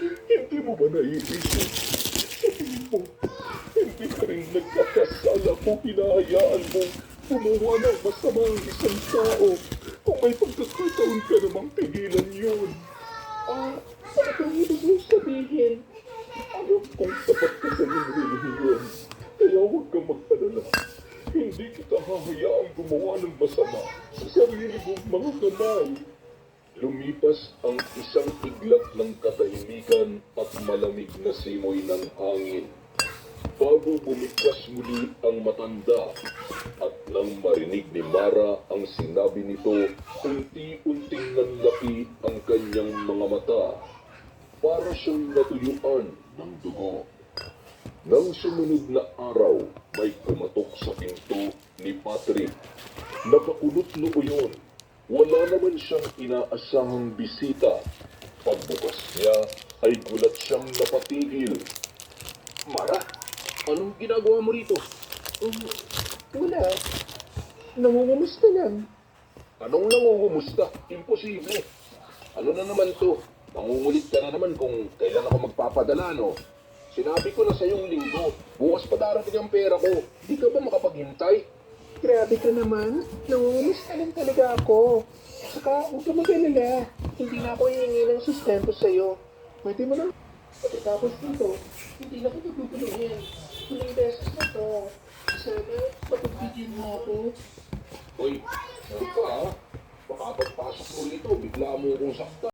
Hindi mo ba naiisip? Sabihin mo, hindi ka rin nagkakasala kung hinahayaan mo gumawa ng masama ang isang tao. Kung may pagkakataon ka namang pigilan yun. Ano bang ibig mong sabihin? Alam kong sapat ka sa iyong relihiyon. Kaya huwag kang mag-alala. Hindi kita hahayaang gumawa ng masama sa sarili mong mga kamay. Lumipas ang isang iglap ng katahimikan at malamig na simoy ng hangin. Bago bumigkas muli ang matanda at nang marinig ni Mara ang sinabi nito, unti-unting nanlaki ang kanyang mga mata. Para siyang natuyuan ng dugo. Nang sumunod na araw, may kumatok sa pinto ni Patrick. Nakakulot noo yun. Wala naman siyang inaasahang bisita. Pagbukas niya, ay gulat siyang napatigil. Mara, anong ginagawa mo rito? Wala. Nangungumusta lang. Anong nangungumusta? Imposible. Ano na naman to? Nangungulit ka na naman kung kailan ako magpapadala, no? Sinabi ko na sa yung linggo, bukas pa darating ang pera ko. Di ka ba makapaghintay? Grabe ka naman. Nangungumusta lang talaga ako. Saka huwag ka mag-alala. Hindi na ako hihingi ng sustento sa'yo. Pwede mo na. Pagkatapos nito, hindi na kita tutulungin. Huling beses na to. Sana, pagbigyan mo ako. Hoy, ano ka ha? Baka pagpasok mo rito, bigla mo akong sakta.